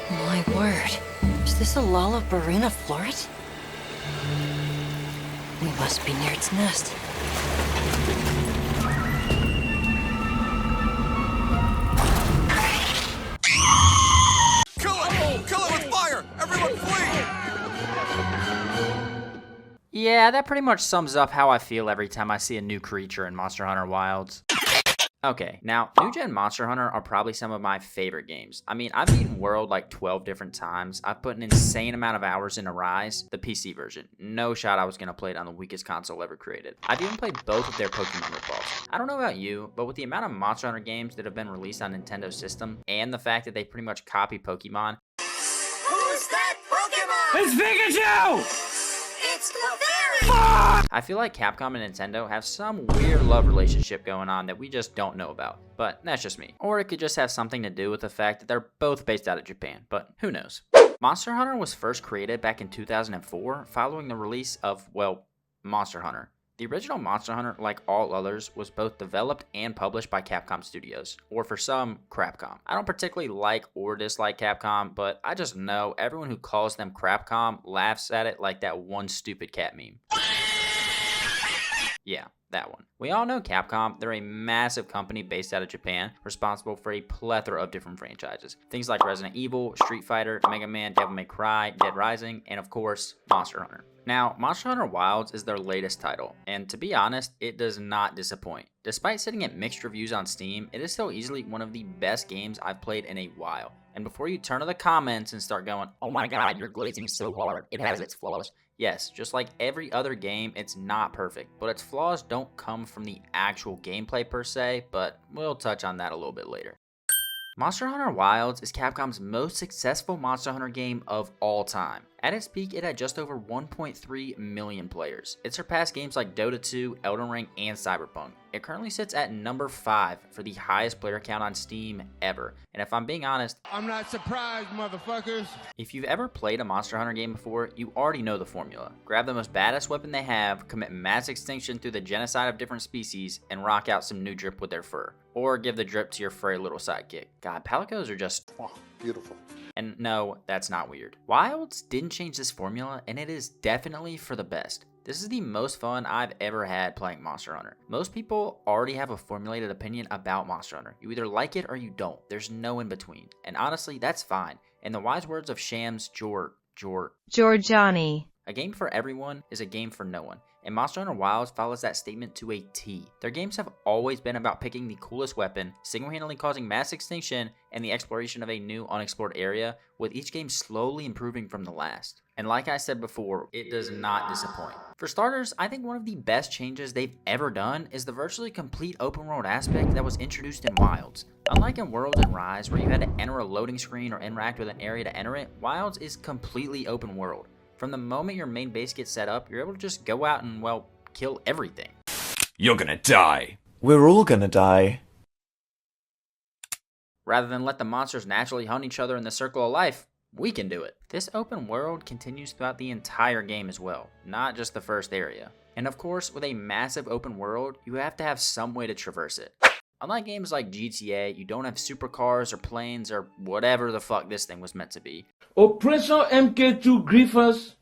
My word. Is this a Lollabarina floret? We must be near its nest. Kill it! Kill it with fire! Everyone flee! Yeah, that pretty much sums up how I feel every time I see a new creature in Monster Hunter Wilds. Okay, now, New Gen Monster Hunter are probably some of my favorite games. I mean, I've beaten World like 12 different times. I've put an insane amount of hours into Rise, the PC version. No shot I was going to play it on the weakest console ever created. I've even played both of their Pokemon ripoffs. I don't know about you, but with the amount of Monster Hunter games that have been released on Nintendo system, and the fact that they pretty much copy Pokemon. Who's that Pokemon? It's Pikachu! It's Clefairy! I feel like Capcom and Nintendo have some weird love relationship going on that we just don't know about. But that's just me. Or it could just have something to do with the fact that they're both based out of Japan, but who knows. Monster Hunter was first created back in 2004 following the release of, well, Monster Hunter. The original Monster Hunter, like all others, was both developed and published by Capcom Studios, or for some, Crapcom. I don't particularly like or dislike Capcom, but I just know everyone who calls them Crapcom laughs at it like that one stupid cat meme. Yeah, that one. We all know Capcom. They're a massive company based out of Japan, responsible for a plethora of different franchises. Things like Resident Evil, Street Fighter, Mega Man, Devil May Cry, Dead Rising, and of course, Monster Hunter. Now, Monster Hunter Wilds is their latest title, and to be honest, it does not disappoint. Despite sitting at mixed reviews on Steam, it is still easily one of the best games I've played in a while. And before you turn to the comments and start going, "Oh my god, you're glazing so hard, it has its flaws." Yes, just like every other game, it's not perfect, but its flaws don't come from the actual gameplay per se, but we'll touch on that a little bit later. Monster Hunter Wilds is Capcom's most successful Monster Hunter game of all time. At its peak, it had just over 1.3 million players. It surpassed games like Dota 2, Elden Ring, and Cyberpunk. It currently sits at number 5 for the highest player count on Steam ever. And if I'm being honest, I'm not surprised, motherfuckers. if you've ever played a Monster Hunter game before, you already know the formula. Grab the most badass weapon they have, commit mass extinction through the genocide of different species, and rock out some new drip with their fur. Or give the drip to your furry little sidekick. God, palicos are just... Oh, beautiful. And no, that's not weird. Wilds didn't change this formula, and it is definitely for the best. This is the most fun I've ever had playing Monster Hunter. Most people already have a formulated opinion about Monster Hunter. You either like it or you don't. There's no in between. And honestly, that's fine. In the wise words of Shams Giorgiani. A game for everyone is a game for no one, and Monster Hunter Wilds follows that statement to a T. Their games have always been about picking the coolest weapon, single-handedly causing mass extinction, and the exploration of a new unexplored area, with each game slowly improving from the last. And like I said before, it does not disappoint. For starters, I think one of the best changes they've ever done is the virtually complete open world aspect that was introduced in Wilds. Unlike in World and Rise, where you had to enter a loading screen or interact with an area to enter it, Wilds is completely open world. From the moment your main base gets set up, you're able to just go out and, well, kill everything. You're gonna die. We're all gonna die. Rather than let the monsters naturally hunt each other in the circle of life, we can do it. This open world continues throughout the entire game as well, not just the first area. And of course, with a massive open world, you have to have some way to traverse it. Unlike games like GTA, you don't have supercars or planes or whatever the fuck this thing was meant to be. Oppressor MK2 Griffers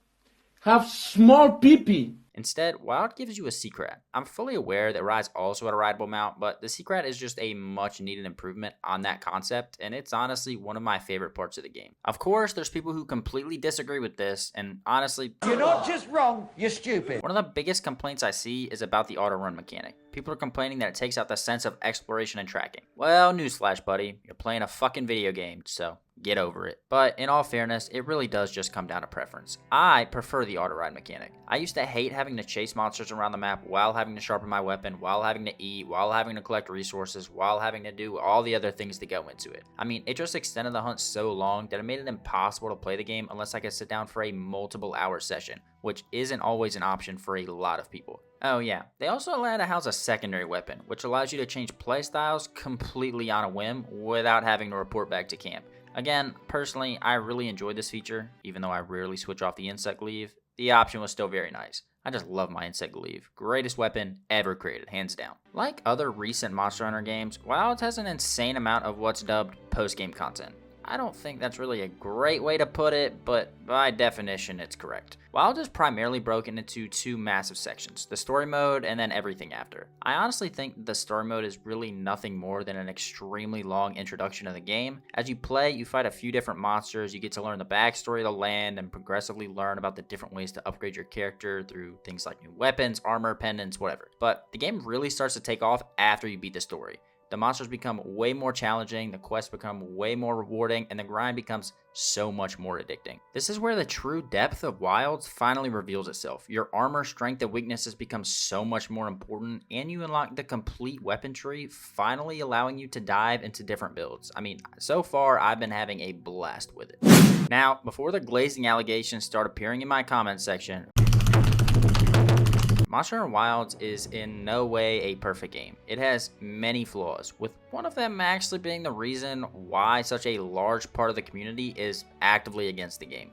have small pee-pee. Instead, Wild gives you a Secret. I'm fully aware that Rise also had a rideable mount, but the Secret is just a much needed improvement on that concept, and it's honestly one of my favorite parts of the game. Of course, there's people who completely disagree with this, and honestly, you're not just wrong, you're stupid. One of the biggest complaints I see is about the auto run mechanic. People are complaining that it takes out the sense of exploration and tracking. Well, newsflash, buddy, you're playing a fucking video game, so get over it. But in all fairness, it really does just come down to preference. I prefer the auto ride mechanic. I used to hate having to chase monsters around the map while having to sharpen my weapon, while having to eat, while having to collect resources, while having to do all the other things that go into it. I mean, it just extended the hunt so long that it made it impossible to play the game unless I could sit down for a multiple hour session, which isn't always an option for a lot of people. Oh yeah, they also allow to house a secondary weapon, which allows you to change playstyles completely on a whim without having to report back to camp. Again, personally, I really enjoyed this feature, even though I rarely switch off the insect glaive. The option was still very nice. I just love my insect glaive. Greatest weapon ever created, hands down. Like other recent Monster Hunter games, Wilds has an insane amount of what's dubbed post-game content. I don't think that's really a great way to put it, but by definition, it's correct. Wilds is primarily broken into two massive sections, the story mode and then everything after. I honestly think the story mode is really nothing more than an extremely long introduction of the game. As you play, you fight a few different monsters, you get to learn the backstory of the land and progressively learn about the different ways to upgrade your character through things like new weapons, armor, pendants, whatever. But the game really starts to take off after you beat the story. The monsters become way more challenging, the quests become way more rewarding, and the grind becomes so much more addicting. This is where the true depth of Wilds finally reveals itself. Your armor, strength, and weaknesses become so much more important, and you unlock the complete weapon tree, finally allowing you to dive into different builds. I mean, so far, I've been having a blast with it. Now, before the glazing allegations start appearing in my comment section, Monster Hunter Wilds is in no way a perfect game. It has many flaws, with one of them actually being the reason why such a large part of the community is actively against the game.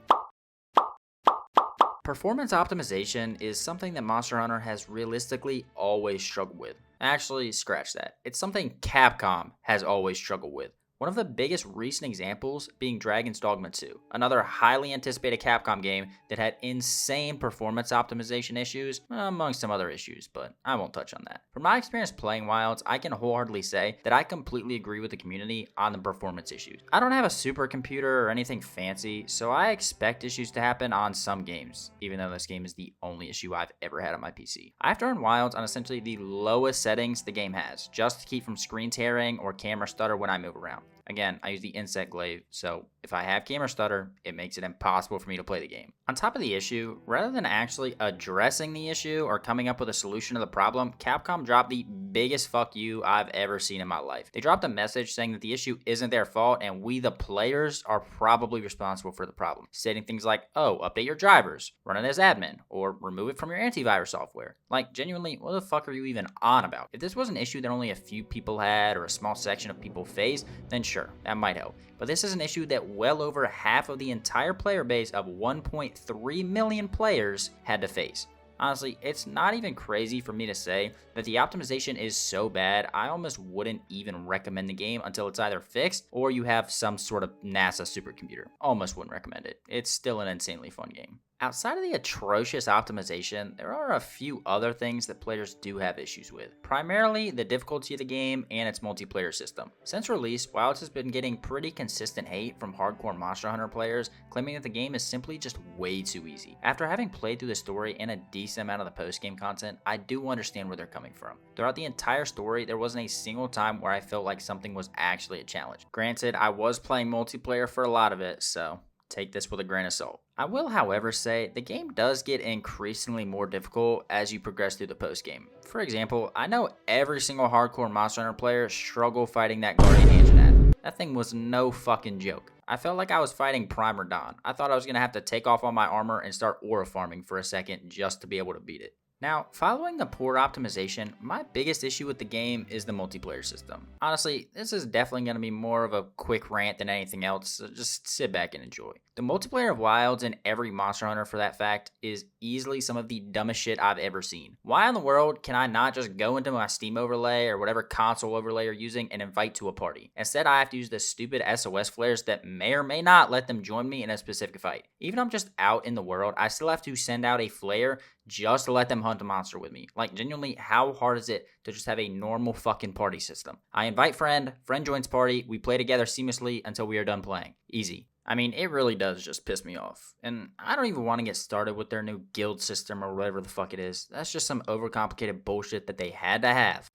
Performance optimization is something that Monster Hunter has realistically always struggled with. Actually, scratch that. It's something Capcom has always struggled with. One of the biggest recent examples being Dragon's Dogma 2, another highly anticipated Capcom game that had insane performance optimization issues, among some other issues, but I won't touch on that. From my experience playing Wilds, I can wholeheartedly say that I completely agree with the community on the performance issues. I don't have a supercomputer or anything fancy, so I expect issues to happen on some games, even though this game is the only issue I've ever had on my PC. I have to run Wilds on essentially the lowest settings the game has, just to keep from screen tearing or camera stutter when I move around. Again, I use the inset glaive, so if I have camera stutter, it makes it impossible for me to play the game. On top of the issue, rather than actually addressing the issue or coming up with a solution to the problem, Capcom dropped the biggest fuck you I've ever seen in my life. They dropped a message saying that the issue isn't their fault and we the players are probably responsible for the problem, stating things like, oh, update your drivers, run it as admin, or remove it from your antivirus software. Like, genuinely, what the fuck are you even on about? If this was an issue that only a few people had or a small section of people faced, then sure, that might help. But this is an issue that well over half of the entire player base of 1.3 million players had to face. Honestly, it's not even crazy for me to say that the optimization is so bad, I almost wouldn't even recommend the game until it's either fixed or you have some sort of NASA supercomputer. Almost wouldn't recommend it. It's still an insanely fun game. Outside of the atrocious optimization, there are a few other things that players do have issues with. Primarily, the difficulty of the game and its multiplayer system. Since release, Wilds has been getting pretty consistent hate from hardcore Monster Hunter players, claiming that the game is simply just way too easy. After having played through the story and a decent amount of the post-game content, I do understand where they're coming from. Throughout the entire story, there wasn't a single time where I felt like something was actually a challenge. Granted, I was playing multiplayer for a lot of it, so take this with a grain of salt. I will, however, say the game does get increasingly more difficult as you progress through the post-game. For example, I know every single hardcore Monster Hunter player struggled fighting that Guardian Anjanat. That thing was no fucking joke. I felt like I was fighting Primer Dawn. I thought I was going to have to take off all my armor and start aura farming for a second just to be able to beat it. Now, following the poor optimization, my biggest issue with the game is the multiplayer system. Honestly, this is definitely going to be more of a quick rant than anything else, so just sit back and enjoy. The multiplayer of Wilds and every Monster Hunter for that fact is easily some of the dumbest shit I've ever seen. Why in the world can I not just go into my Steam overlay or whatever console overlay you're using and invite to a party? Instead, I have to use the stupid SOS flares that may or may not let them join me in a specific fight. Even if I'm just out in the world, I still have to send out a flare just to let them hunt a monster with me. Like, genuinely, how hard is it to just have a normal fucking party system? I invite friend joins party, we play together seamlessly until we are done playing. Easy. I mean, it really does just piss me off. And I don't even want to get started with their new guild system or whatever the fuck it is. That's just some overcomplicated bullshit that they had to have.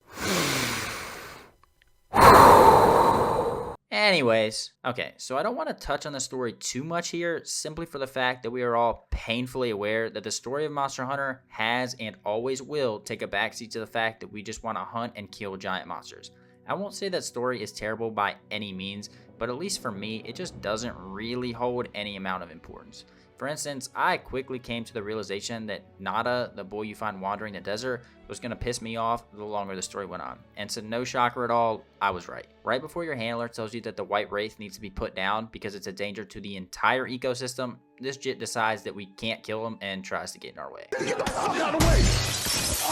Anyways, okay, so I don't want to touch on the story too much here, simply for the fact that we are all painfully aware that the story of Monster Hunter has and always will take a backseat to the fact that we just want to hunt and kill giant monsters. I won't say that story is terrible by any means, but at least for me, it just doesn't really hold any amount of importance. For instance, I quickly came to the realization that Nada, the boy you find wandering the desert, was going to piss me off the longer the story went on. And so no shocker at all, I was right. Right before your handler tells you that the white wraith needs to be put down because it's a danger to the entire ecosystem, this jit decides that we can't kill him and tries to get in our way.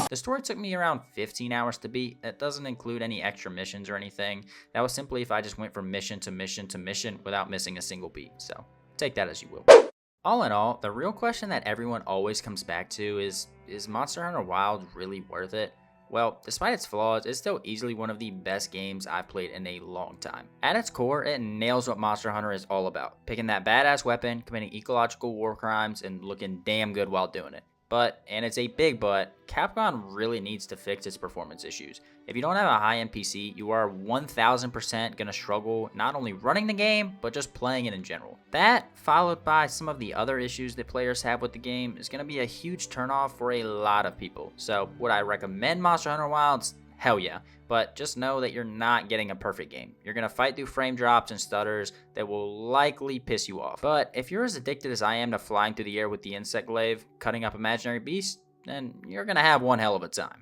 The story took me around 15 hours to beat. That doesn't include any extra missions or anything. That was simply if I just went from mission to mission to mission without missing a single beat. So take that as you will. All in all, the real question that everyone always comes back to is Monster Hunter Wilds really worth it? Well, despite its flaws, it's still easily one of the best games I've played in a long time. At its core, it nails what Monster Hunter is all about. Picking that badass weapon, committing ecological war crimes, and looking damn good while doing it. But, and it's a big but, Capcom really needs to fix its performance issues. If you don't have a high-end PC, you are 1000% going to struggle not only running the game, but just playing it in general. That, followed by some of the other issues that players have with the game, is going to be a huge turnoff for a lot of people. So, would I recommend Monster Hunter Wilds? Hell yeah. But just know that you're not getting a perfect game. You're going to fight through frame drops and stutters that will likely piss you off. But if you're as addicted as I am to flying through the air with the insect glaive, cutting up imaginary beasts, then you're going to have one hell of a time.